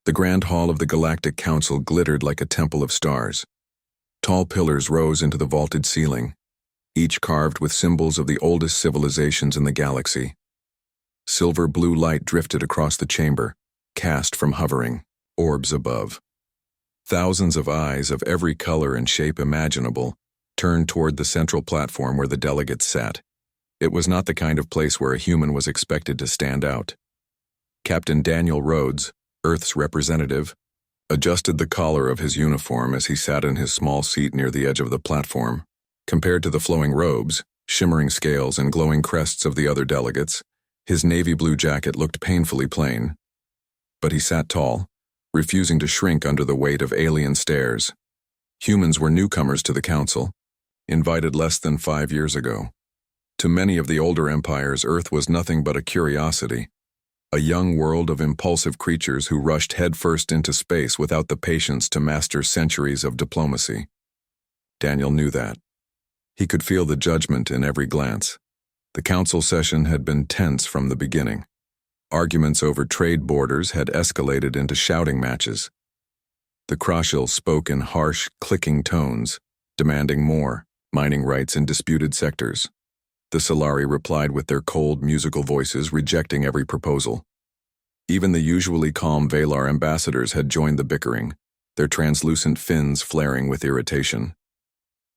The grand hall of the Galactic Council glittered like a temple of stars. Tall pillars rose into the vaulted ceiling, each carved with symbols of the oldest civilizations in the galaxy. Silver blue light drifted across the chamber, cast from hovering orbs above. Thousands of eyes of every color and shape imaginable turned toward the central platform where the delegates sat. It was not the kind of place where a human was expected to stand out. Captain Daniel Rhodes, Earth's representative, adjusted the collar of his uniform as he sat in his small seat near the edge of the platform. Compared to the flowing robes, shimmering scales, and glowing crests of the other delegates, his navy blue jacket looked painfully plain. But he sat tall, refusing to shrink under the weight of alien stares. Humans were newcomers to the council, invited less than 5 years ago. To many of the older empires, Earth was nothing but a curiosity, a young world of impulsive creatures who rushed headfirst into space without the patience to master centuries of diplomacy. Daniel knew that. He could feel the judgment in every glance. The council session had been tense from the beginning. Arguments over trade borders had escalated into shouting matches. The Kroshil spoke in harsh, clicking tones, demanding more mining rights in disputed sectors. The Solari replied with their cold, musical voices, rejecting every proposal. Even the usually calm Valar ambassadors had joined the bickering, their translucent fins flaring with irritation.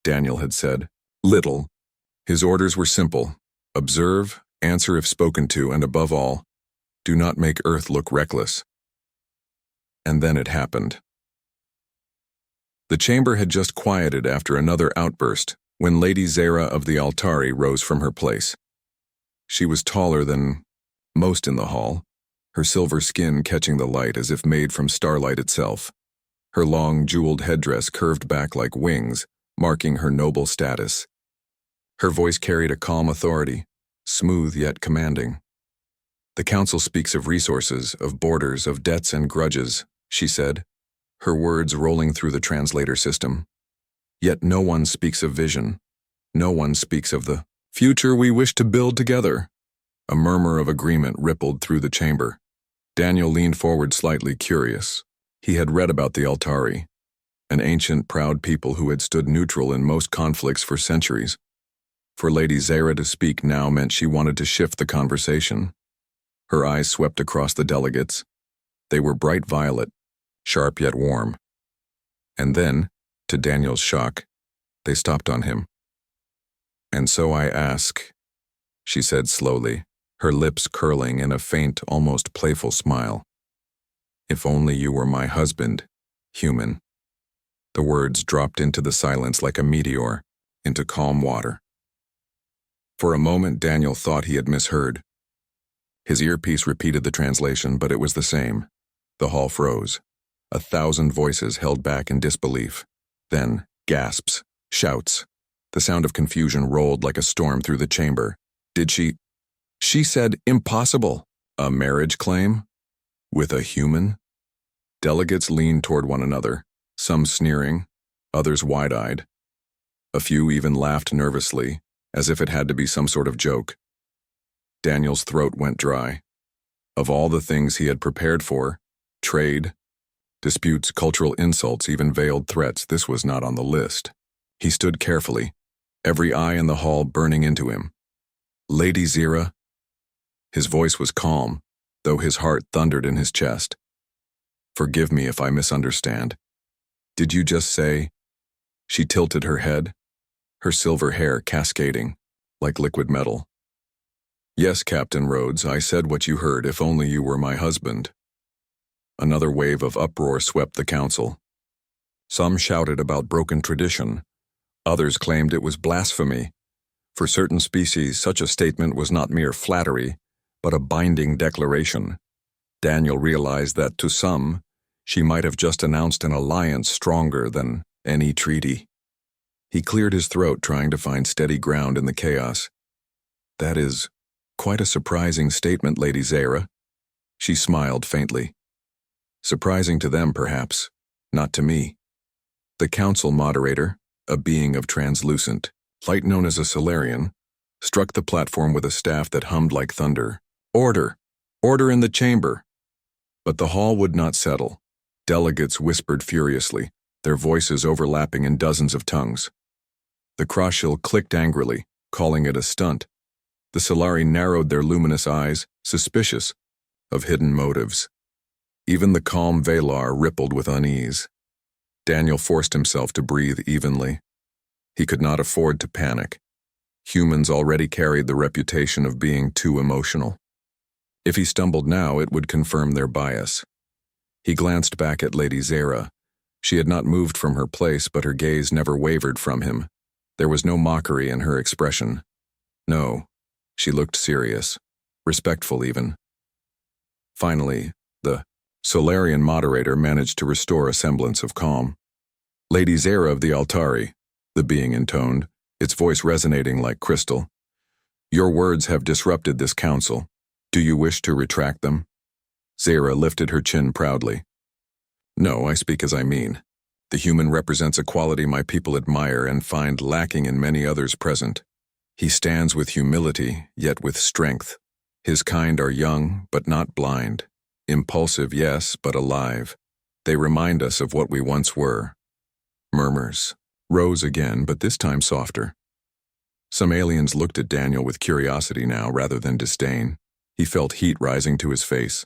Daniel had said little. His orders were simple: observe, answer if spoken to, and above all, do not make Earth look reckless. And then it happened. The chamber had just quieted after another outburst when Lady Zera of the Altari rose from her place. She was taller than most in the hall, her silver skin catching the light as if made from starlight itself. Her long, jeweled headdress curved back like wings, marking her noble status. Her voice carried a calm authority, smooth yet commanding. The council speaks of resources, of borders, of debts and grudges, she said, her words rolling through the translator system. Yet no one speaks of vision. No one speaks of the future we wish to build together. A murmur of agreement rippled through the chamber. Daniel leaned forward slightly, curious. He had read about the Altari, an ancient, proud people who had stood neutral in most conflicts for centuries. For Lady Zera to speak now meant she wanted to shift the conversation. Her eyes swept across the delegates. They were bright violet, sharp yet warm. And then, to Daniel's shock, they stopped on him. "And so I ask," she said slowly, her lips curling in a faint, almost playful smile. "If only you were my husband, human." The words dropped into the silence like a meteor, into calm water. For a moment, Daniel thought he had misheard. His earpiece repeated the translation, but it was the same. The hall froze. 1,000 voices held back in disbelief. Then, gasps, shouts. The sound of confusion rolled like a storm through the chamber. Did she? She said, impossible. A marriage claim? With a human? Delegates leaned toward one another, some sneering, others wide-eyed. A few even laughed nervously, as if it had to be some sort of joke. Daniel's throat went dry. Of all the things he had prepared for, trade, disputes, cultural insults, even veiled threats, this was not on the list. He stood carefully, every eye in the hall burning into him. "Lady Zera?" His voice was calm, though his heart thundered in his chest. "Forgive me if I misunderstand. Did you just say?" She tilted her head, her silver hair cascading, like liquid metal. "Yes, Captain Rhodes, I said what you heard, if only you were my husband." Another wave of uproar swept the council. Some shouted about broken tradition. Others claimed it was blasphemy. For certain species, such a statement was not mere flattery, but a binding declaration. Daniel realized that, to some, she might have just announced an alliance stronger than any treaty. He cleared his throat, trying to find steady ground in the chaos. "That is quite a surprising statement, Lady Zera." She smiled faintly. "Surprising to them, perhaps, not to me." The council moderator, a being of translucent light known as a Solarian, struck the platform with a staff that hummed like thunder. "Order! Order in the chamber!" But the hall would not settle. Delegates whispered furiously, their voices overlapping in dozens of tongues. The Krashil clicked angrily, calling it a stunt. The Solari narrowed their luminous eyes, suspicious of hidden motives. Even the calm Valar rippled with unease. Daniel forced himself to breathe evenly. He could not afford to panic. Humans already carried the reputation of being too emotional. If he stumbled now, it would confirm their bias. He glanced back at Lady Zara. She had not moved from her place, but her gaze never wavered from him. There was no mockery in her expression. No, she looked serious, respectful even. Finally, the Solarian moderator managed to restore a semblance of calm. Lady Zara of the Altari, the being intoned, its voice resonating like crystal. Your words have disrupted this council. Do you wish to retract them? Zara lifted her chin proudly. No, I speak as I mean. The human represents a quality my people admire and find lacking in many others present. He stands with humility, yet with strength. His kind are young, but not blind. Impulsive, yes, but alive. They remind us of what we once were. Murmurs rose again, but this time softer. Some aliens looked at Daniel with curiosity now rather than disdain. He felt heat rising to his face.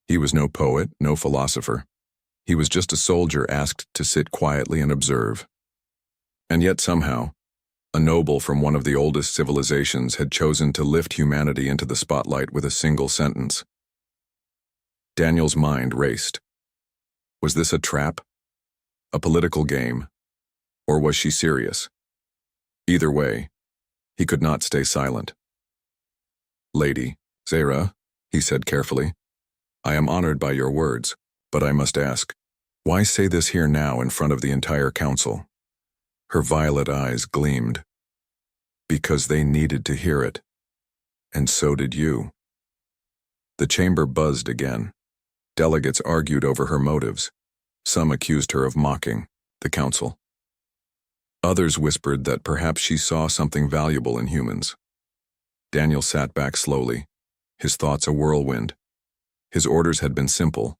He was no poet, no philosopher. He was just a soldier asked to sit quietly and observe. And yet somehow, a noble from one of the oldest civilizations had chosen to lift humanity into the spotlight with a single sentence. Daniel's mind raced. Was this a trap? A political game? Or was she serious? Either way, he could not stay silent. Lady Zara, he said carefully, I am honored by your words, but I must ask, why say this here now in front of the entire council? Her violet eyes gleamed. Because they needed to hear it. And so did you. The chamber buzzed again. Delegates argued over her motives. Some accused her of mocking the council. Others whispered that perhaps she saw something valuable in humans. Daniel sat back slowly, his thoughts a whirlwind. His orders had been simple.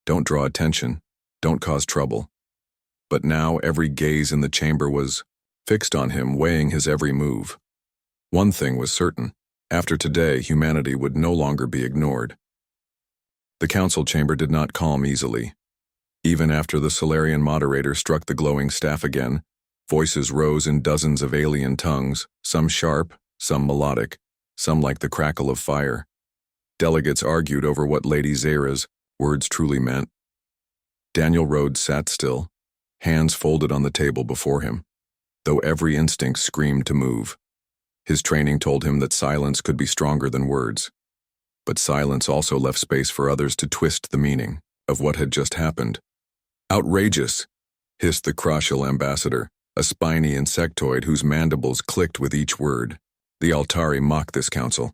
Don't draw attention, don't cause trouble. But now every gaze in the chamber was fixed on him, weighing his every move. One thing was certain. After today, humanity would no longer be ignored. The council chamber did not calm easily. Even after the Solarian moderator struck the glowing staff again, voices rose in dozens of alien tongues, some sharp, some melodic, some like the crackle of fire. Delegates argued over what Lady Zara's words truly meant. Daniel Rhodes sat still, hands folded on the table before him, though every instinct screamed to move. His training told him that silence could be stronger than words. But silence also left space for others to twist the meaning of what had just happened. Outrageous, hissed the Krashil ambassador, a spiny insectoid whose mandibles clicked with each word. The Altari mocked this council.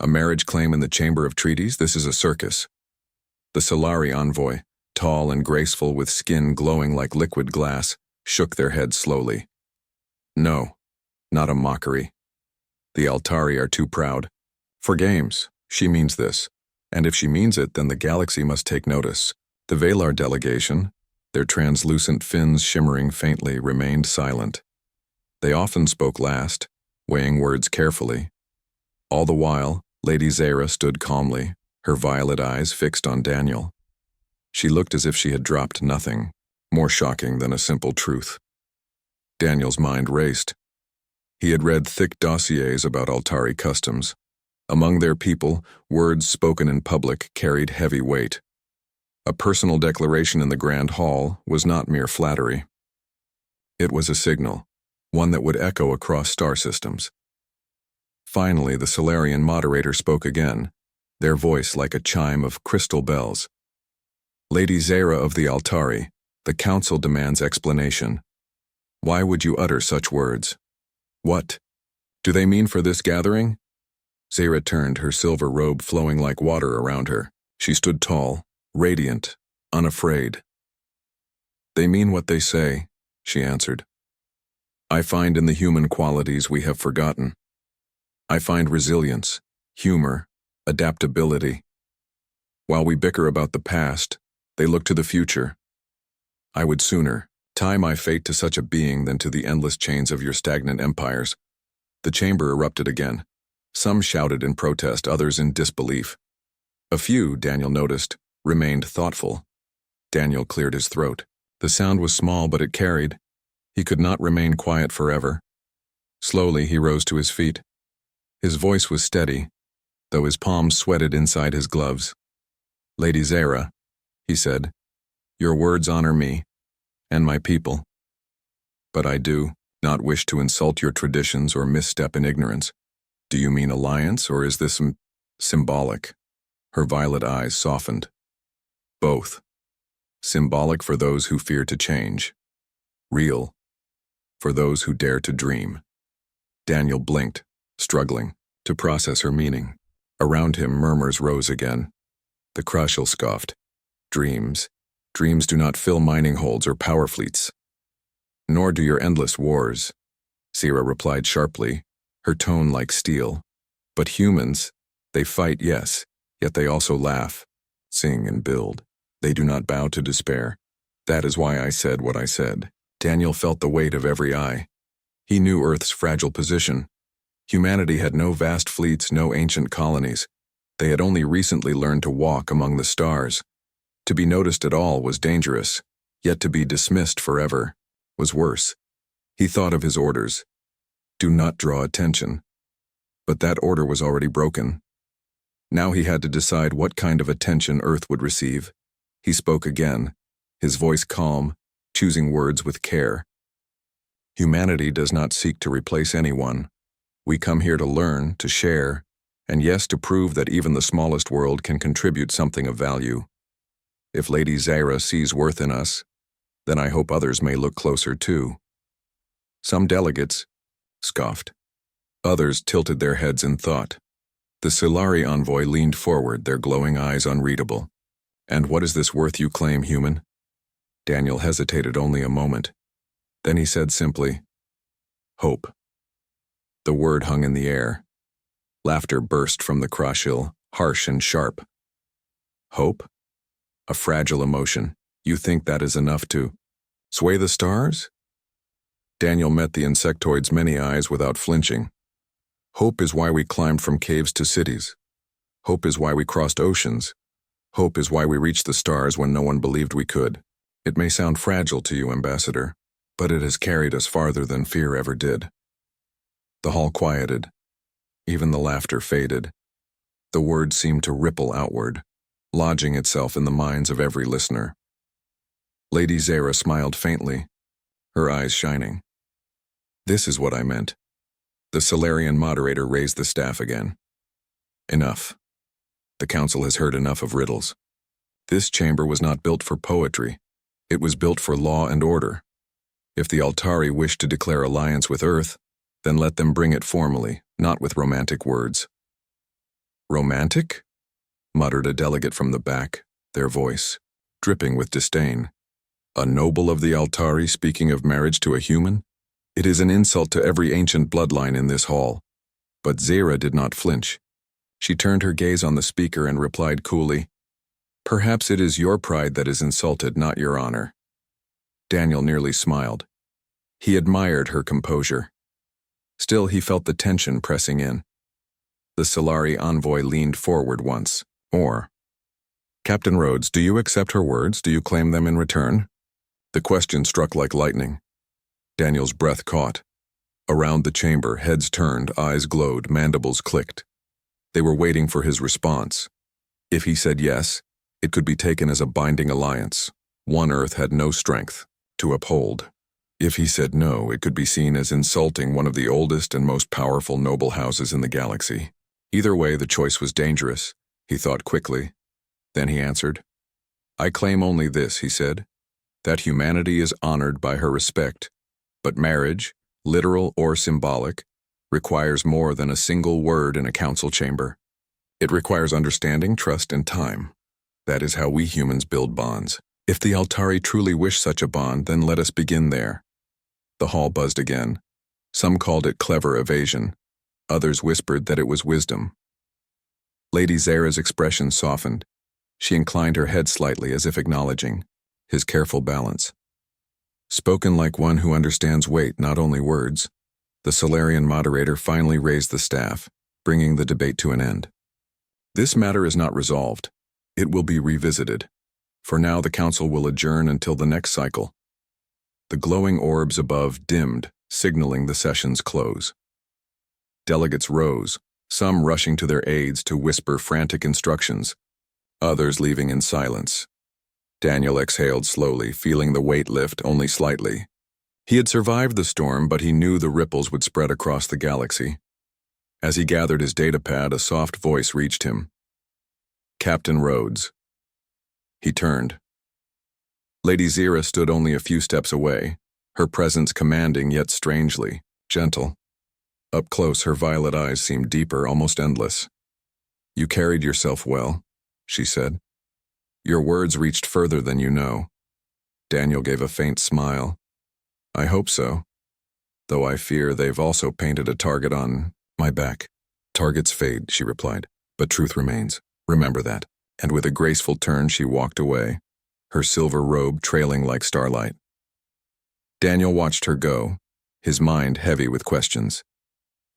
A marriage claim in the Chamber of Treaties? This is a circus. The Solari envoy, tall and graceful with skin glowing like liquid glass, shook their heads slowly. No, not a mockery. The Altari are too proud. For games, she means this, and if she means it, then the galaxy must take notice. The Valar delegation, their translucent fins shimmering faintly, remained silent. They often spoke last, weighing words carefully. All the while, Lady Zara stood calmly, her violet eyes fixed on Daniel. She looked as if she had dropped nothing, more shocking than a simple truth. Daniel's mind raced. He had read thick dossiers about Altari customs. Among their people, words spoken in public carried heavy weight. A personal declaration in the Grand Hall was not mere flattery. It was a signal, one that would echo across star systems. Finally, the Solarian moderator spoke again, their voice like a chime of crystal bells. Lady Zara of the Altari, the council demands explanation. Why would you utter such words? What do they mean for this gathering? Zara turned, her silver robe flowing like water around her. She stood tall, radiant, unafraid. They mean what they say, she answered. I find in the human qualities we have forgotten. I find resilience, humor, adaptability. While we bicker about the past, they look to the future. I would sooner tie my fate to such a being than to the endless chains of your stagnant empires. The chamber erupted again. Some shouted in protest, others in disbelief. A few, Daniel noticed, remained thoughtful. Daniel cleared his throat. The sound was small, but it carried. He could not remain quiet forever. Slowly, he rose to his feet. His voice was steady, though his palms sweated inside his gloves. "Lady Zara," he said, "your words honor me and my people. But I do not wish to insult your traditions or misstep in ignorance. Do you mean alliance, or is this symbolic?" Her violet eyes softened. "Both. Symbolic for those who fear to change. Real for those who dare to dream." Daniel blinked, struggling to process her meaning. Around him, murmurs rose again. The Crushel scoffed. "Dreams. Dreams do not fill mining holds or power fleets. Nor do your endless wars," Zara replied sharply, her tone like steel. "But humans, they fight, yes, yet they also laugh, sing, and build. They do not bow to despair. That is why I said what I said." Daniel felt the weight of every eye. He knew Earth's fragile position. Humanity had no vast fleets, no ancient colonies. They had only recently learned to walk among the stars. To be noticed at all was dangerous, yet to be dismissed forever was worse. He thought of his orders. Do not draw attention. But that order was already broken. Now he had to decide what kind of attention Earth would receive. He spoke again, his voice calm, choosing words with care. "Humanity does not seek to replace anyone. We come here to learn, to share, and yes, to prove that even the smallest world can contribute something of value. If Lady Zara sees worth in us, then I hope others may look closer too." Some delegates scoffed. Others tilted their heads in thought. The Solari envoy leaned forward, their glowing eyes unreadable. "And what is this worth you claim, human?" Daniel hesitated only a moment. Then he said simply, "Hope." The word hung in the air. Laughter burst from the Crushel, harsh and sharp. "Hope? A fragile emotion. You think that is enough to sway the stars?" Daniel met the insectoid's many eyes without flinching. "Hope is why we climbed from caves to cities. Hope is why we crossed oceans. Hope is why we reached the stars when no one believed we could. It may sound fragile to you, Ambassador, but it has carried us farther than fear ever did." The hall quieted. Even the laughter faded. The word seemed to ripple outward, lodging itself in the minds of every listener. Lady Zara smiled faintly, her eyes shining. "This is what I meant." The Solarian moderator raised the staff again. "Enough. The council has heard enough of riddles. This chamber was not built for poetry. It was built for law and order. If the Altari wish to declare alliance with Earth, then let them bring it formally, not with romantic words." "Romantic?" muttered a delegate from the back, their voice dripping with disdain. "A noble of the Altari speaking of marriage to a human? It is an insult to every ancient bloodline in this hall." But Zara did not flinch. She turned her gaze on the speaker and replied coolly, "Perhaps it is your pride that is insulted, not your honor." Daniel nearly smiled. He admired her composure. Still, he felt the tension pressing in. The Solari envoy leaned forward once more. "Captain Rhodes, do you accept her words? Do you claim them in return?" The question struck like lightning. Daniel's breath caught. Around the chamber, heads turned, eyes glowed, mandibles clicked. They were waiting for his response. If he said yes, it could be taken as a binding alliance. One Earth had no strength to uphold. If he said no, it could be seen as insulting one of the oldest and most powerful noble houses in the galaxy. Either way, the choice was dangerous, he thought quickly. Then he answered. "I claim only this," he said, "that humanity is honored by her respect, but marriage, literal or symbolic, requires more than a single word in a council chamber. It requires understanding, trust, and time. That is how we humans build bonds. If the Altari truly wish such a bond, then let us begin there." The hall buzzed again. Some called it clever evasion. Others whispered that it was wisdom. Lady Zara's expression softened. She inclined her head slightly as if acknowledging his careful balance. Spoken like one who understands weight, not only words, the Solarian moderator finally raised the staff, bringing the debate to an end. This matter is not resolved. It will be revisited. For now, the council will adjourn until the next cycle. The glowing orbs above dimmed, signaling the session's close. Delegates rose, some rushing to their aides to whisper frantic instructions, others leaving in silence. Daniel exhaled slowly, feeling the weight lift only slightly. He had survived the storm, but he knew the ripples would spread across the galaxy. As he gathered his datapad, a soft voice reached him. Captain Rhodes. He turned. Lady Zira stood only a few steps away, her presence commanding yet strangely gentle. Up close, her violet eyes seemed deeper, almost endless. You carried yourself well, she said. Your words reached further than you know. Daniel gave a faint smile. I hope so, though I fear they've also painted a target on my back. Targets fade, she replied, but truth remains. Remember that. And with a graceful turn, she walked away, her silver robe trailing like starlight. Daniel watched her go, his mind heavy with questions.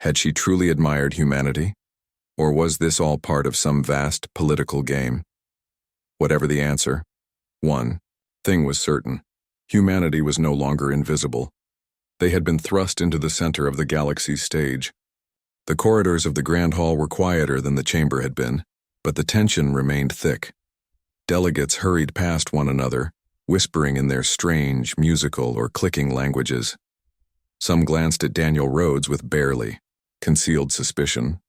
Had she truly admired humanity? Or was this all part of some vast political game? Whatever the answer, one thing was certain. Humanity was no longer invisible. They had been thrust into the center of the galaxy's stage. The corridors of the Grand Hall were quieter than the chamber had been, but the tension remained thick. Delegates hurried past one another, whispering in their strange, musical, or clicking languages. Some glanced at Daniel Rhodes with barely concealed suspicion.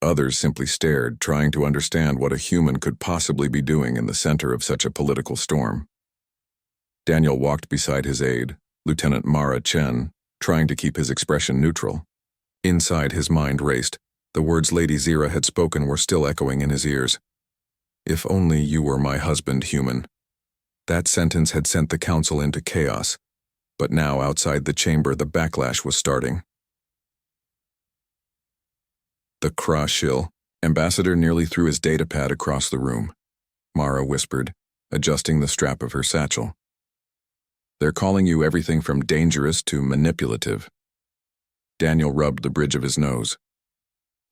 Others simply stared, trying to understand what a human could possibly be doing in the center of such a political storm. Daniel walked beside his aide, Lieutenant Mara Chen, trying to keep his expression neutral. Inside, his mind raced. The words Lady Zira had spoken were still echoing in his ears. If only you were my husband, human. That sentence had sent the council into chaos, but now outside the chamber the backlash was starting. The Krashil. Ambassador nearly threw his datapad across the room. Mara whispered, adjusting the strap of her satchel. They're calling you everything from dangerous to manipulative. Daniel rubbed the bridge of his nose.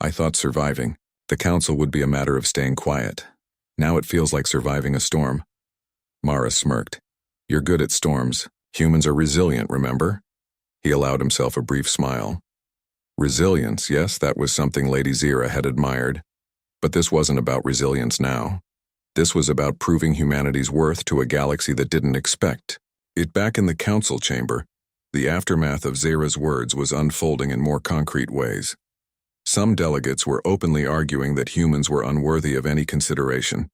I thought surviving the council would be a matter of staying quiet. Now it feels like surviving a storm. Mara smirked. You're good at storms. Humans are resilient, remember? He allowed himself a brief smile. Resilience, yes, that was something Lady Zira had admired. But this wasn't about resilience now. This was about proving humanity's worth to a galaxy that didn't expect it. Back in the council chamber, the aftermath of Zira's words was unfolding in more concrete ways. Some delegates were openly arguing that humans were unworthy of any consideration.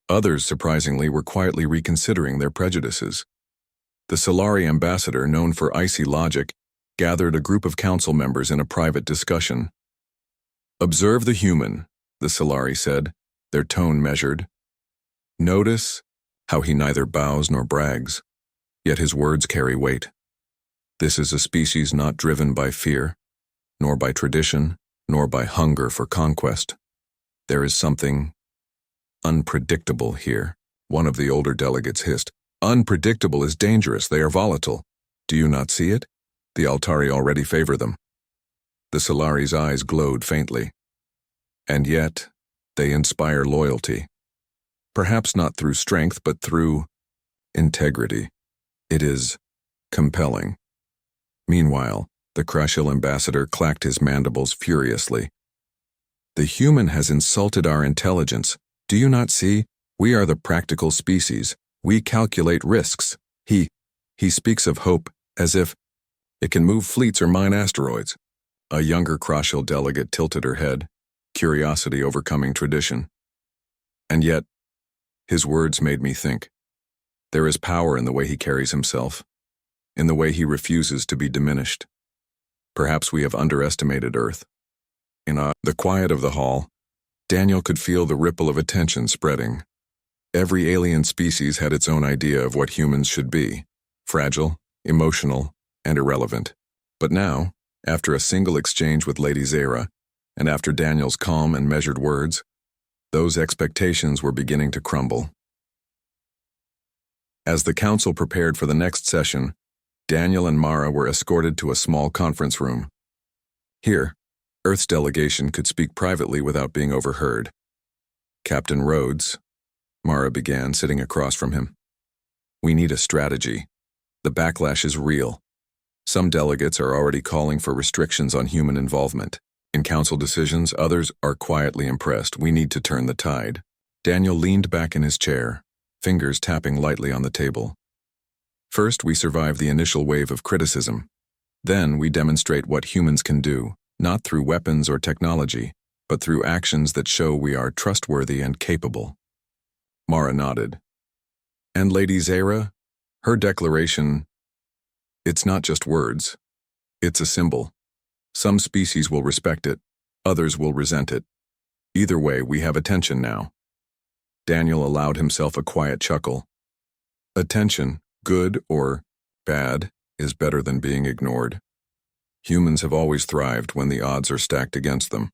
Others, surprisingly, were quietly reconsidering their prejudices. The Solari ambassador, known for icy logic, gathered a group of council members in a private discussion. Observe the human, the Solari said, their tone measured. Notice how he neither bows nor brags, yet his words carry weight. This is a species not driven by fear, nor by tradition, nor by hunger for conquest. There is something unpredictable here, one of the older delegates hissed. Unpredictable is dangerous, they are volatile. Do you not see it? The Altari already favor them. The Solari's eyes glowed faintly. And yet, they inspire loyalty. Perhaps not through strength, but through integrity. It is compelling. Meanwhile, the Krashil ambassador clacked his mandibles furiously. The human has insulted our intelligence. Do you not see? We are the practical species. We calculate risks. He speaks of hope as if it can move fleets or mine asteroids. A younger Krashil delegate tilted her head, curiosity overcoming tradition. And yet, his words made me think. There is power in the way he carries himself, in the way he refuses to be diminished. Perhaps we have underestimated Earth. In the quiet of the hall, Daniel could feel the ripple of attention spreading. Every alien species had its own idea of what humans should be, fragile, emotional, and irrelevant. But now, after a single exchange with Lady Zira, and after Daniel's calm and measured words, Those expectations were beginning to crumble. As the council prepared for the next session, Daniel and Mara were escorted to a small conference room. Here, Earth's delegation could speak privately without being overheard. Captain Rhodes, Mara began, sitting across from him. We need a strategy. The backlash is real. Some delegates are already calling for restrictions on human involvement. In council decisions, others are quietly impressed. We need to turn the tide. Daniel leaned back in his chair, fingers tapping lightly on the table. First, we survive the initial wave of criticism. Then we demonstrate what humans can do, not through weapons or technology, but through actions that show we are trustworthy and capable. Mara nodded. And Lady Zara? Her declaration, it's not just words. It's a symbol. Some species will respect it, others will resent it. Either way, we have attention now. Daniel allowed himself a quiet chuckle. Attention, good or bad, is better than being ignored. Humans have always thrived when the odds are stacked against them.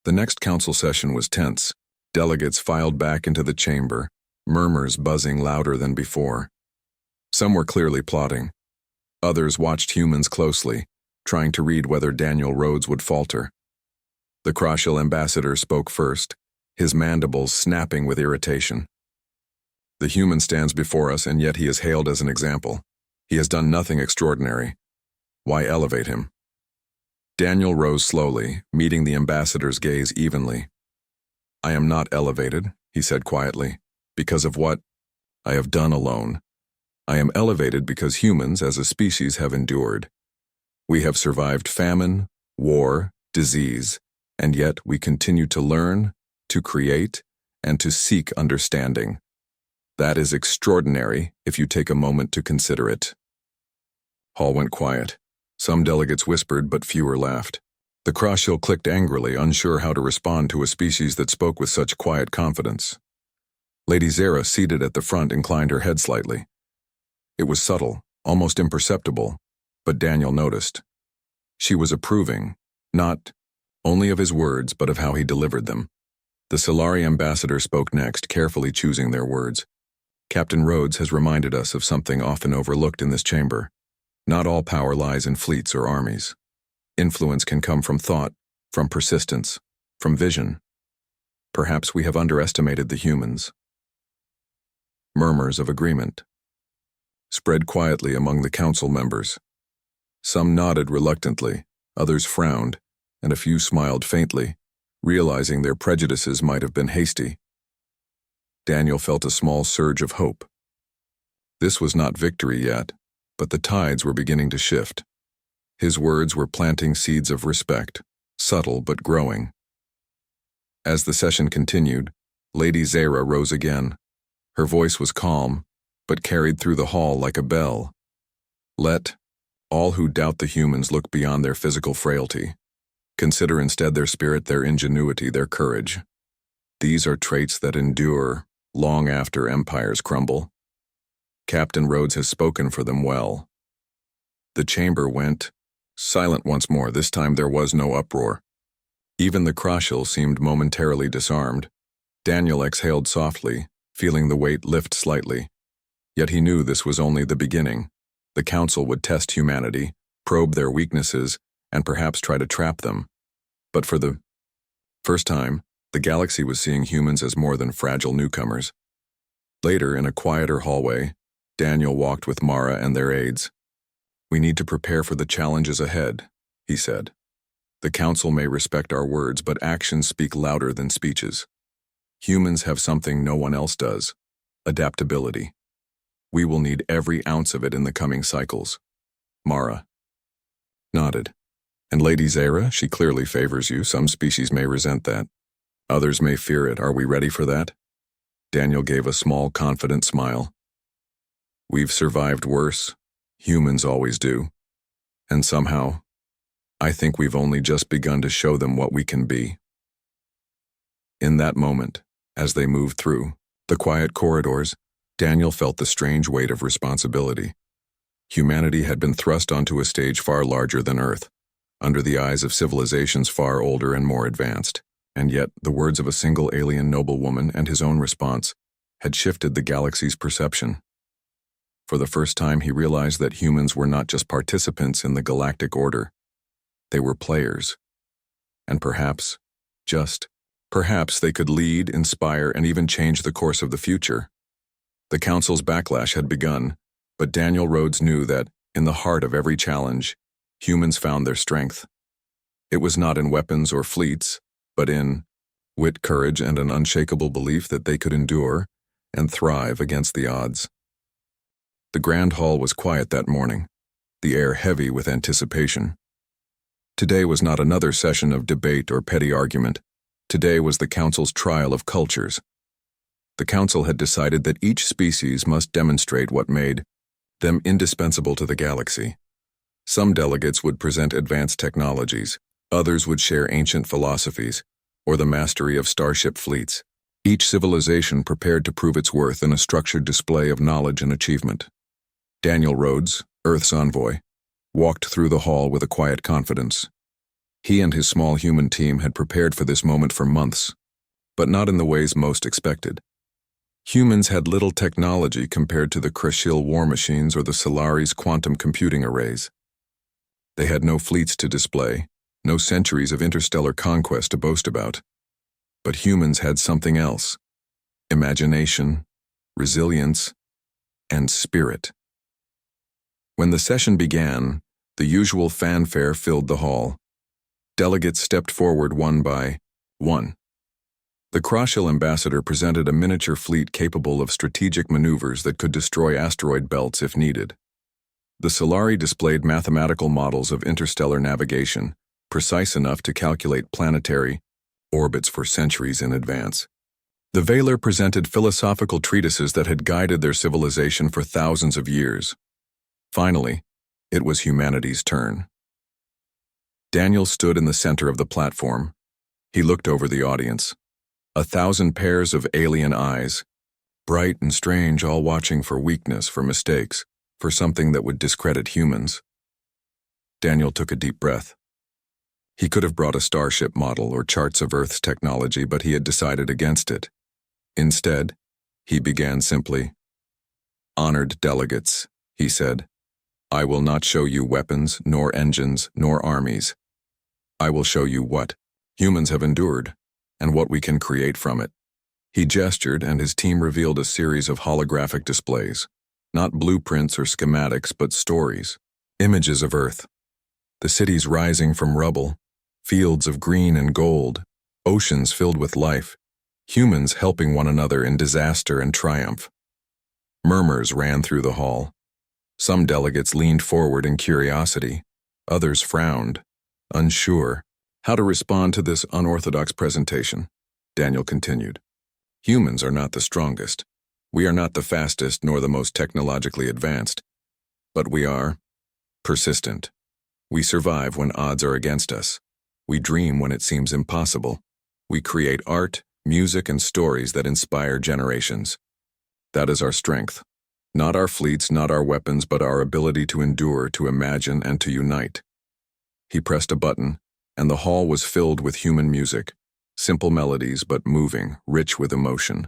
The next council session was tense. Delegates filed back into the chamber, murmurs buzzing louder than before. Some were clearly plotting. Others watched humans closely, trying to read whether Daniel Rhodes would falter. The Croshill ambassador spoke first, his mandibles snapping with irritation. The human stands before us, and yet he is hailed as an example. He has done nothing extraordinary. Why elevate him? Daniel rose slowly, meeting the ambassador's gaze evenly. I am not elevated, he said quietly, because of what I have done alone. I am elevated because humans as a species have endured. We have survived famine, war, disease, and yet we continue to learn, to create, and to seek understanding. That is extraordinary if you take a moment to consider it. Hall went quiet. Some delegates whispered, but fewer laughed. The Croshill clicked angrily, unsure how to respond to a species that spoke with such quiet confidence. Lady Zara, seated at the front, inclined her head slightly. It was subtle, almost imperceptible, but Daniel noticed. She was approving, not only of his words, but of how he delivered them. The Solari ambassador spoke next, carefully choosing their words. Captain Rhodes has reminded us of something often overlooked in this chamber. Not all power lies in fleets or armies. Influence can come from thought, from persistence, from vision. Perhaps we have underestimated the humans. Murmurs of agreement spread quietly among the council members. Some nodded reluctantly, others frowned, and a few smiled faintly, realizing their prejudices might have been hasty. Daniel felt a small surge of hope. This was not victory yet, but the tides were beginning to shift. His words were planting seeds of respect, subtle but growing. As the session continued, Lady Zara rose again. Her voice was calm, but carried through the hall like a bell. Let all who doubt the humans look beyond their physical frailty. Consider instead their spirit, their ingenuity, their courage. These are traits that endure long after empires crumble. Captain Rhodes has spoken for them well. The chamber went silent once more. This time there was no uproar. Even the Croshill seemed momentarily disarmed. Daniel exhaled softly, feeling the weight lift slightly. Yet he knew this was only the beginning. The council would test humanity, probe their weaknesses, and perhaps try to trap them. But for the first time, the galaxy was seeing humans as more than fragile newcomers. Later, in a quieter hallway, Daniel walked with Mara and their aides. We need to prepare for the challenges ahead, he said. The council may respect our words, but actions speak louder than speeches. Humans have something no one else does: adaptability. We will need every ounce of it in the coming cycles. Mara nodded. And Lady Zara, she clearly favors you. Some species may resent that. Others may fear it. Are we ready for that? Daniel gave a small, confident smile. We've survived worse. Humans always do. And somehow, I think we've only just begun to show them what we can be. In that moment, as they moved through the quiet corridors, Daniel felt the strange weight of responsibility. Humanity had been thrust onto a stage far larger than Earth, under the eyes of civilizations far older and more advanced. And yet, the words of a single alien noblewoman and his own response had shifted the galaxy's perception. For the first time, he realized that humans were not just participants in the galactic order. They were players. And perhaps, perhaps they could lead, inspire, and even change the course of the future. The Council's backlash had begun, but Daniel Rhodes knew that, in the heart of every challenge, humans found their strength. It was not in weapons or fleets, but in wit, courage, and an unshakable belief that they could endure and thrive against the odds. The Grand Hall was quiet that morning, the air heavy with anticipation. Today was not another session of debate or petty argument. Today was the Council's trial of cultures. The Council had decided that each species must demonstrate what made them indispensable to the galaxy. Some delegates would present advanced technologies, others would share ancient philosophies, or the mastery of starship fleets. Each civilization prepared to prove its worth in a structured display of knowledge and achievement. Daniel Rhodes, Earth's envoy, walked through the hall with a quiet confidence. He and his small human team had prepared for this moment for months, but not in the ways most expected. Humans had little technology compared to the Krishil war machines or the Solari's quantum computing arrays. They had no fleets to display, no centuries of interstellar conquest to boast about. But humans had something else: imagination, resilience, and spirit. When the session began, the usual fanfare filled the hall. Delegates stepped forward one by one. The Krashil ambassador presented a miniature fleet capable of strategic maneuvers that could destroy asteroid belts if needed. The Solari displayed mathematical models of interstellar navigation, precise enough to calculate planetary orbits for centuries in advance. The Valar presented philosophical treatises that had guided their civilization for thousands of years. Finally, it was humanity's turn. Daniel stood in the center of the platform. He looked over the audience. 1,000 pairs of alien eyes, bright and strange, all watching for weakness, for mistakes, for something that would discredit humans. Daniel took a deep breath. He could have brought a starship model or charts of Earth's technology, but he had decided against it. Instead, he began simply. "Honored delegates," he said, "I will not show you weapons, nor engines, nor armies. I will show you what humans have endured, and what we can create from it." He gestured, and his team revealed a series of holographic displays, not blueprints or schematics, but stories, images of Earth. The cities rising from rubble, fields of green and gold, oceans filled with life, humans helping one another in disaster and triumph. Murmurs ran through the hall. Some delegates leaned forward in curiosity, others frowned, unsure how to respond to this unorthodox presentation. Daniel continued. "Humans are not the strongest. We are not the fastest nor the most technologically advanced. But we are persistent. We survive when odds are against us. We dream when it seems impossible. We create art, music, and stories that inspire generations. That is our strength. Not our fleets, not our weapons, but our ability to endure, to imagine, and to unite." He pressed a button, and the hall was filled with human music, simple melodies but moving, rich with emotion.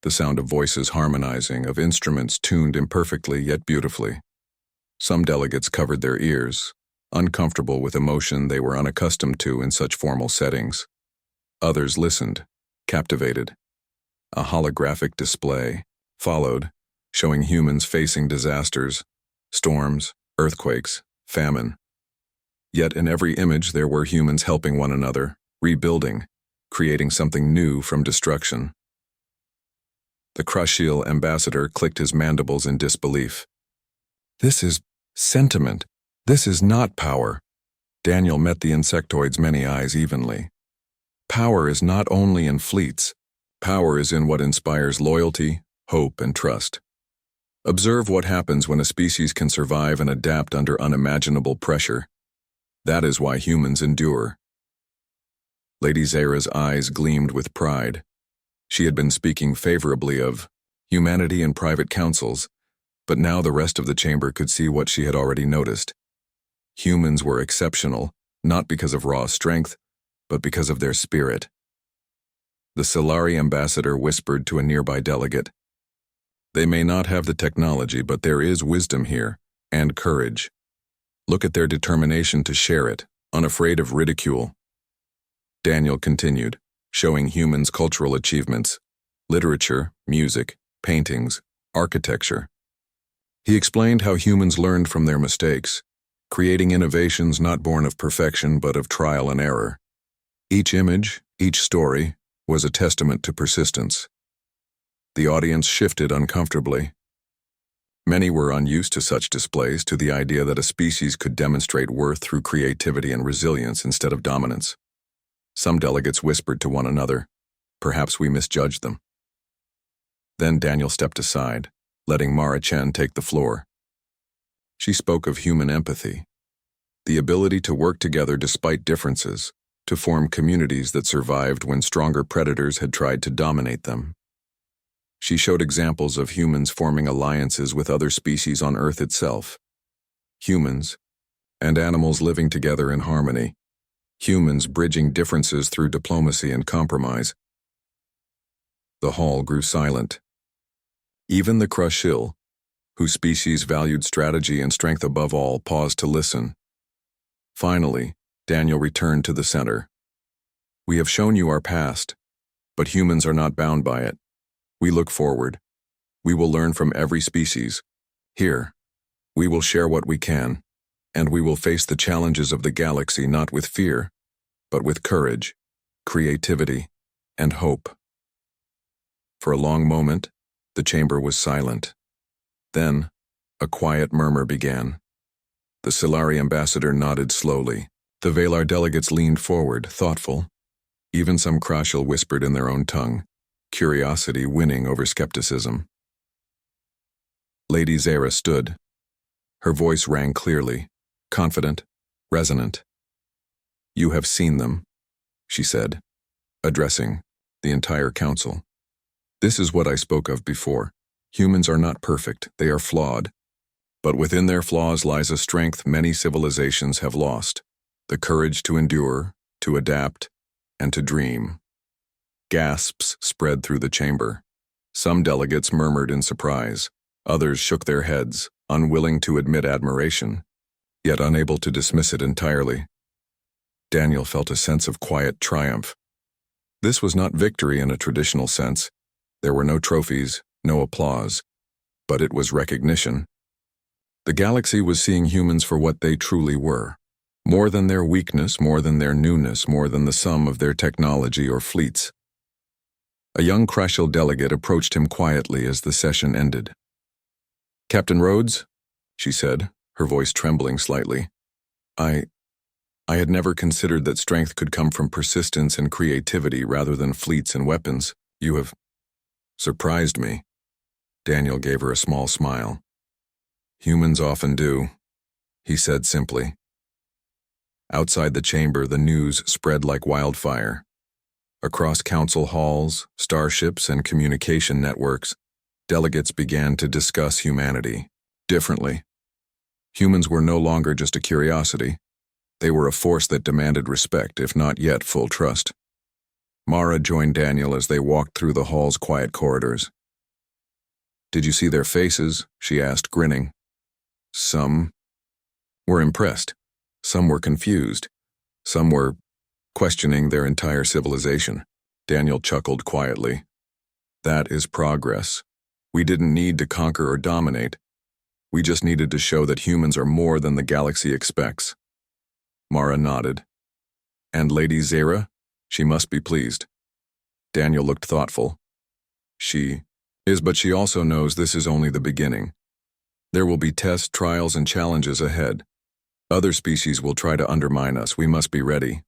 The sound of voices harmonizing, of instruments tuned imperfectly yet beautifully. Some delegates covered their ears, uncomfortable with emotion they were unaccustomed to in such formal settings. Others listened, captivated. A holographic display followed, showing humans facing disasters, storms, earthquakes, famine. Yet in every image there were humans helping one another, rebuilding, creating something new from destruction. The Krashil ambassador clicked his mandibles in disbelief. "This is sentiment. This is not power." Daniel met the insectoid's many eyes evenly. "Power is not only in fleets. Power is in what inspires loyalty, hope, and trust. Observe what happens when a species can survive and adapt under unimaginable pressure. That is why humans endure." Lady Zara's eyes gleamed with pride. She had been speaking favorably of humanity in private councils, but now the rest of the chamber could see what she had already noticed. Humans were exceptional, not because of raw strength, but because of their spirit, The Solari ambassador whispered to a nearby delegate. They may not have the technology, but there is wisdom here, and courage. Look at their determination to share it, unafraid of ridicule. Daniel continued, showing humans' cultural achievements, literature, music, paintings, architecture. He explained how humans learned from their mistakes, creating innovations not born of perfection but of trial and error. Each image, each story, was a testament to persistence. The audience shifted uncomfortably. Many were unused to such displays, to the idea that a species could demonstrate worth through creativity and resilience instead of dominance. Some delegates whispered to one another, "Perhaps we misjudged them." Then Daniel stepped aside, letting Mara Chen take the floor. She spoke of human empathy, the ability to work together despite differences, to form communities that survived when stronger predators had tried to dominate them. She showed examples of humans forming alliances with other species on Earth itself. Humans and animals living together in harmony. Humans bridging differences through diplomacy and compromise. The hall grew silent. Even the Crushil, whose species valued strategy and strength above all, paused to listen. Finally, Daniel returned to the center. "We have shown you our past, but humans are not bound by it. We look forward. We will learn from every species. Here, we will share what we can, and we will face the challenges of the galaxy not with fear, but with courage, creativity, and hope." For a long moment, the chamber was silent. Then, a quiet murmur began. The Solari ambassador nodded slowly. The Valar delegates leaned forward, thoughtful. Even some Krashil whispered in their own tongue, curiosity winning over skepticism. Lady Zara stood. Her voice rang clearly, confident, resonant. "You have seen them," she said, addressing the entire council. "This is what I spoke of before. Humans are not perfect, they are flawed. But within their flaws lies a strength many civilizations have lost, the courage to endure, to adapt, and to dream." Gasps spread through the chamber. Some delegates murmured in surprise. Others shook their heads, unwilling to admit admiration, yet unable to dismiss it entirely. Daniel felt a sense of quiet triumph. This was not victory in a traditional sense. There were no trophies, no applause, but it was recognition. The galaxy was seeing humans for what they truly were. More than their weakness, more than their newness, more than the sum of their technology or fleets. A young Krashil delegate approached him quietly as the session ended. "Captain Rhodes," she said, her voice trembling slightly. I had never considered that strength could come from persistence and creativity rather than fleets and weapons. You have surprised me." Daniel gave her a small smile. "Humans often do," he said simply. Outside the chamber, the news spread like wildfire. Across council halls, starships, and communication networks, delegates began to discuss humanity differently. Humans were no longer just a curiosity. They were a force that demanded respect, if not yet full trust. Mara joined Daniel as they walked through the hall's quiet corridors. "Did you see their faces?" she asked, grinning. Some were impressed. Some were confused. Some were questioning their entire civilization. Daniel chuckled quietly. "That is progress. We didn't need to conquer or dominate. We just needed to show that humans are more than the galaxy expects." Mara nodded. "And Lady Zara? She must be pleased." Daniel looked thoughtful. "She is, but she also knows this is only the beginning. There will be tests, trials, and challenges ahead. Other species will try to undermine us. We must be ready."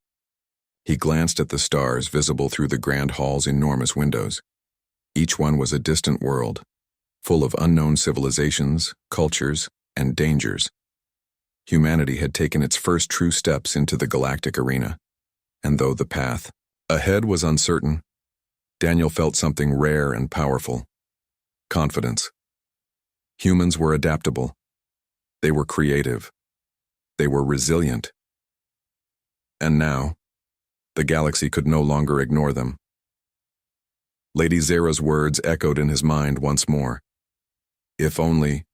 He glanced at the stars visible through the grand hall's enormous windows. Each one was a distant world, full of unknown civilizations, cultures, and dangers. Humanity had taken its first true steps into the galactic arena, and though the path ahead was uncertain, Daniel felt something rare and powerful: confidence. Humans were adaptable. They were creative. They were resilient. And now, the galaxy could no longer ignore them. Lady Zara's words echoed in his mind once more. If only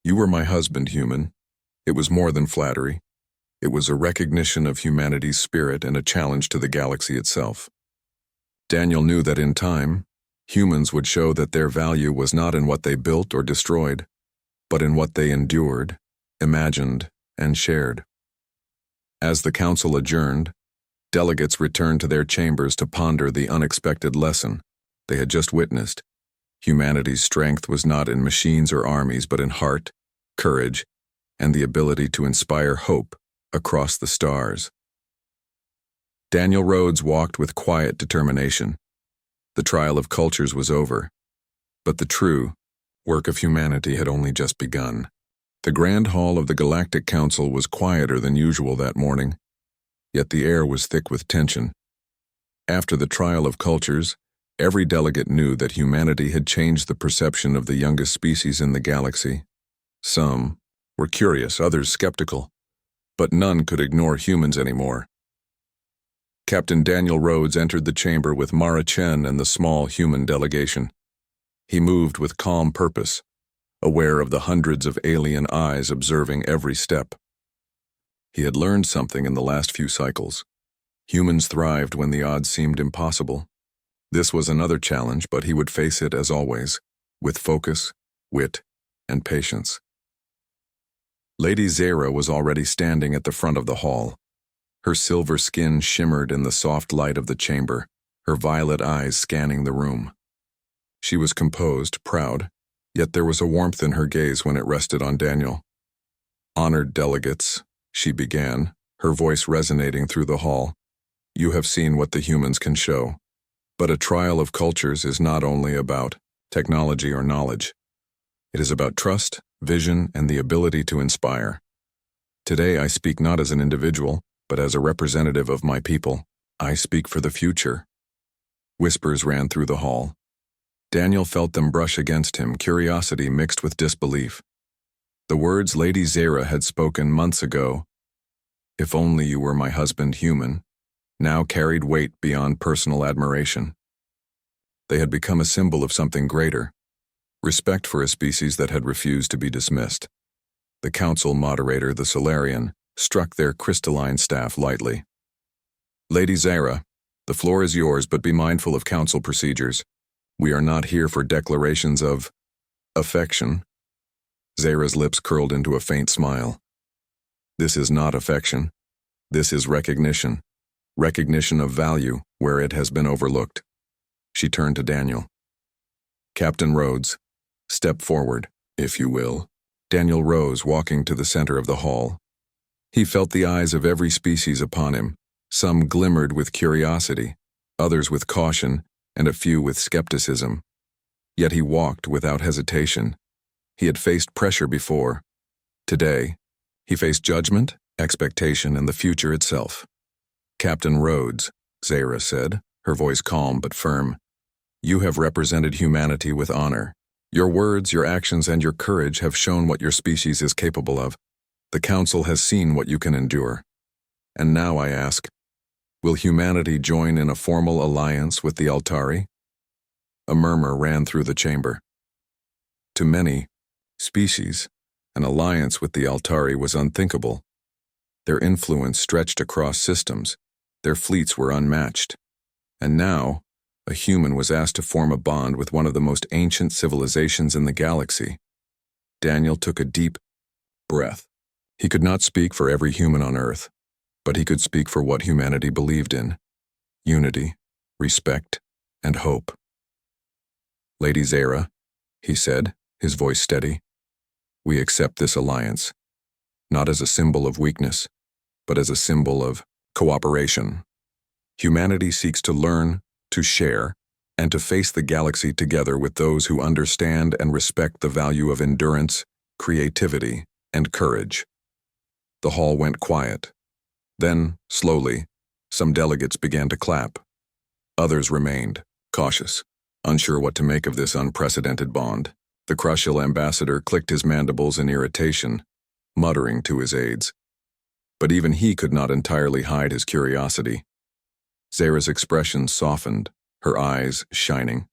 you were my husband, human. It was more than flattery. It was a recognition of humanity's spirit and a challenge to the galaxy itself. Daniel knew that in time, humans would show that their value was not in what they built or destroyed, but in what they endured, imagined, and shared. As the council adjourned, delegates returned to their chambers to ponder the unexpected lesson they had just witnessed. Humanity's strength was not in machines or armies, but in heart, courage, and the ability to inspire hope across the stars. Daniel Rhodes walked with quiet determination. The trial of cultures was over, but the true work of humanity had only just begun. The Grand Hall of the Galactic Council was quieter than usual that morning, yet the air was thick with tension. After the trial of cultures, every delegate knew that humanity had changed the perception of the youngest species in the galaxy. Some were curious, others skeptical, but none could ignore humans anymore. Captain Daniel Rhodes entered the chamber with Mara Chen and the small human delegation. He moved with calm purpose, aware of the hundreds of alien eyes observing every step. He had learned something in the last few cycles. Humans thrived when the odds seemed impossible. This was another challenge, but he would face it as always, with focus, wit, and patience. Lady Zara was already standing at the front of the hall. Her silver skin shimmered in the soft light of the chamber, her violet eyes scanning the room. She was composed, proud, yet there was a warmth in her gaze when it rested on Daniel. "Honored delegates," she began, her voice resonating through the hall. "You have seen what the humans can show. But a trial of cultures is not only about technology or knowledge. It is about trust, vision, and the ability to inspire. Today I speak not as an individual, but as a representative of my people. I speak for the future." Whispers ran through the hall. Daniel felt them brush against him, curiosity mixed with disbelief. The words Lady Zara had spoken months ago, "If only you were my husband, human," now carried weight beyond personal admiration. They had become a symbol of something greater, respect for a species that had refused to be dismissed. The council moderator, the Solarian, struck their crystalline staff lightly. "Lady Zara, the floor is yours, but be mindful of council procedures. We are not here for declarations of affection." Zara's lips curled into a faint smile. "This is not affection. This is recognition. Recognition of value where it has been overlooked." She turned to Daniel. "Captain Rhodes, step forward, if you will." Daniel rose, walking to the center of the hall. He felt the eyes of every species upon him. Some glimmered with curiosity, others with caution, and a few with skepticism. Yet he walked without hesitation. He had faced pressure before. Today, he faced judgment, expectation, and the future itself. "Captain Rhodes," Zara said, her voice calm but firm, "you have represented humanity with honor. Your words, your actions, and your courage have shown what your species is capable of. The Council has seen what you can endure. And now I ask, will humanity join in a formal alliance with the Altari?" A murmur ran through the chamber. To many species, an alliance with the Altari was unthinkable. Their influence stretched across systems. Their fleets were unmatched. And now, a human was asked to form a bond with one of the most ancient civilizations in the galaxy. Daniel took a deep breath. He could not speak for every human on Earth, but he could speak for what humanity believed in: unity, respect, and hope. "Lady Zara," he said, his voice steady, "we accept this alliance, not as a symbol of weakness, but as a symbol of cooperation. Humanity seeks to learn, to share, and to face the galaxy together with those who understand and respect the value of endurance, creativity, and courage." The hall went quiet. Then, slowly, some delegates began to clap. Others remained, cautious, unsure what to make of this unprecedented bond. The Crucial ambassador clicked his mandibles in irritation, muttering to his aides. But even he could not entirely hide his curiosity. Zara's expression softened, her eyes shining.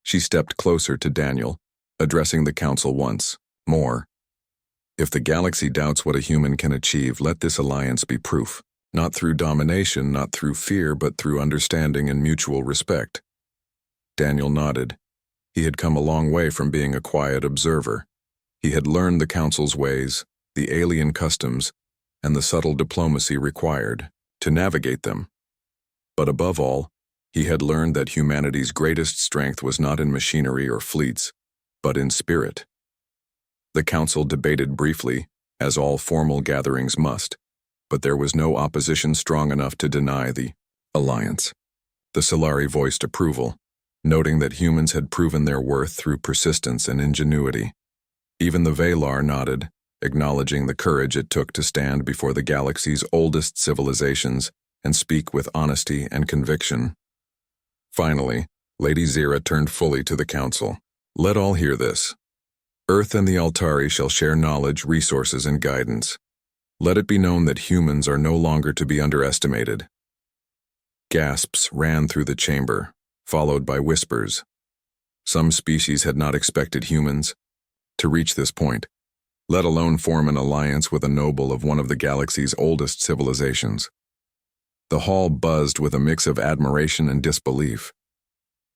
She stepped closer to Daniel, addressing the council once more. If the galaxy doubts what a human can achieve, let this alliance be proof. Not through domination, not through fear, but through understanding and mutual respect. Daniel nodded. He had come a long way from being a quiet observer. He had learned the council's ways, the alien customs, and the subtle diplomacy required to navigate them. But above all, he had learned that humanity's greatest strength was not in machinery or fleets, but in spirit. The council debated briefly, as all formal gatherings must, but there was no opposition strong enough to deny the alliance. The Solari voiced approval, noting that humans had proven their worth through persistence and ingenuity. Even the Valar nodded, acknowledging the courage it took to stand before the galaxy's oldest civilizations and speak with honesty and conviction. Finally, Lady Zira turned fully to the council. Let all hear this. Earth and the Altari shall share knowledge, resources, and guidance. Let it be known that humans are no longer to be underestimated. Gasps ran through the chamber, followed by whispers. Some species had not expected humans to reach this point, let alone form an alliance with a noble of one of the galaxy's oldest civilizations. The hall buzzed with a mix of admiration and disbelief.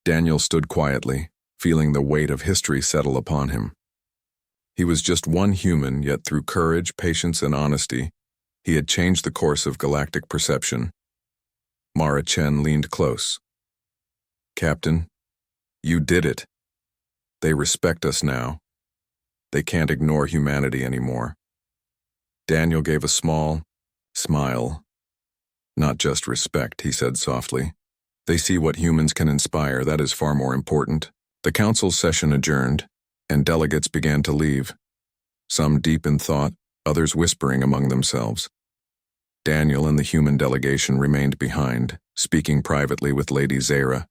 Daniel stood quietly, feeling the weight of history settle upon him. He was just one human, yet through courage, patience, and honesty, he had changed the course of galactic perception. Mara Chen leaned close. Captain, you did it. They respect us now. They can't ignore humanity anymore. Daniel gave a small smile. Not just respect, he said softly. They see what humans can inspire, that is far more important. The council's session adjourned, and delegates began to leave, some deep in thought, others whispering among themselves. Daniel and the human delegation remained behind, speaking privately with Lady Zira.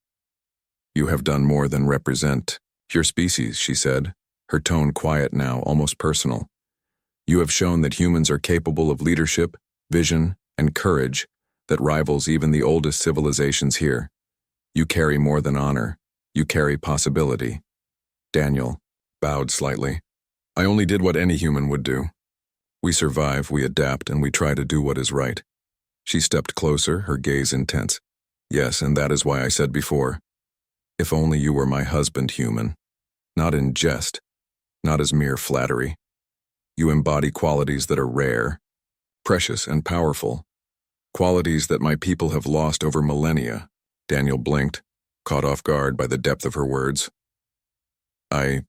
You have done more than represent your species, she said, her tone quiet now, almost personal. You have shown that humans are capable of leadership, vision, and courage that rivals even the oldest civilizations here. You carry more than honor. You carry possibility. Daniel bowed slightly. I only did what any human would do. We survive, we adapt, and we try to do what is right. She stepped closer, her gaze intense. Yes, and that is why I said before, if only you were my husband, human. Not in jest, not as mere flattery. You embody qualities that are rare, precious, and powerful. Qualities that my people have lost over millennia. Daniel blinked, caught off guard by the depth of her words. I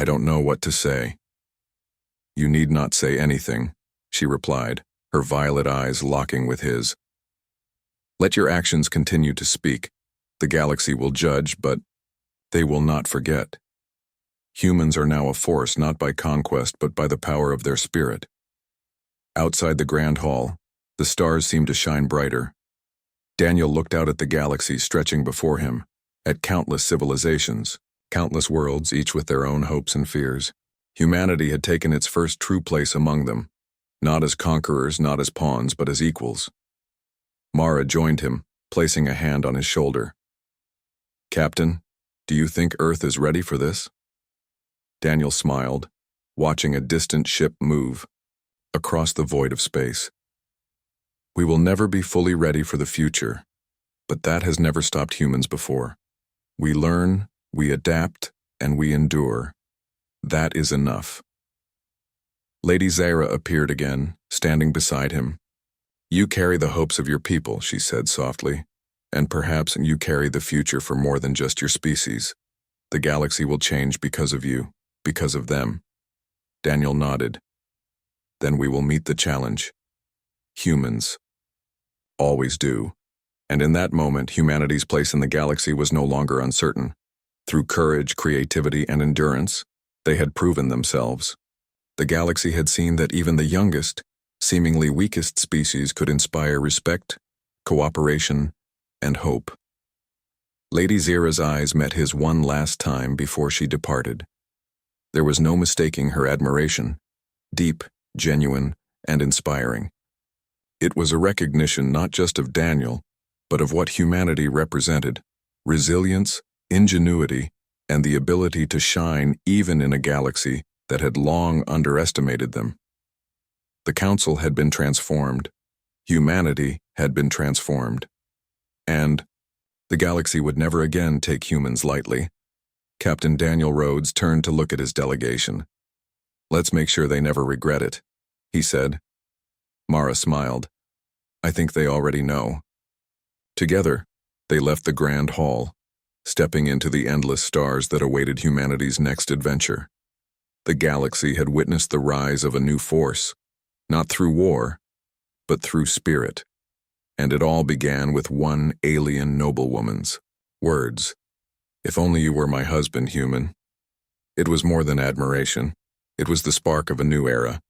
don't know what to say. You need not say anything, she replied, her violet eyes locking with his. Let your actions continue to speak. The galaxy will judge, but they will not forget. Humans are now a force not by conquest but by the power of their spirit. Outside the grand hall, the stars seemed to shine brighter. Daniel looked out at the galaxy stretching before him, at countless civilizations, countless worlds, each with their own hopes and fears. Humanity had taken its first true place among them, not as conquerors, not as pawns, but as equals. Mara joined him, placing a hand on his shoulder. Captain, do you think Earth is ready for this? Daniel smiled, watching a distant ship move across the void of space. We will never be fully ready for the future, but that has never stopped humans before. We learn, we adapt, and we endure. That is enough. Lady Zira appeared again, standing beside him. You carry the hopes of your people, she said softly, and perhaps you carry the future for more than just your species. The galaxy will change because of you, because of them. Daniel nodded. Then we will meet the challenge. Humans always do. And in that moment, humanity's place in the galaxy was no longer uncertain. Through courage, creativity, and endurance, they had proven themselves. The galaxy had seen that even the youngest, seemingly weakest species could inspire respect, cooperation, and hope. Lady Zira's eyes met his one last time before she departed. There was no mistaking her admiration, deep, genuine, and inspiring. It was a recognition not just of Daniel, but of what humanity represented: resilience, ingenuity, and the ability to shine even in a galaxy that had long underestimated them. The Council had been transformed. Humanity had been transformed. And the galaxy would never again take humans lightly. Captain Daniel Rhodes turned to look at his delegation. "Let's make sure they never regret it," he said. Mara smiled. "I think they already know." Together, they left the Grand Hall, stepping into the endless stars that awaited humanity's next adventure. The galaxy had witnessed the rise of a new force, not through war, but through spirit. And it all began with one alien noblewoman's words. "If only you were my husband, human." It was more than admiration. It was the spark of a new era,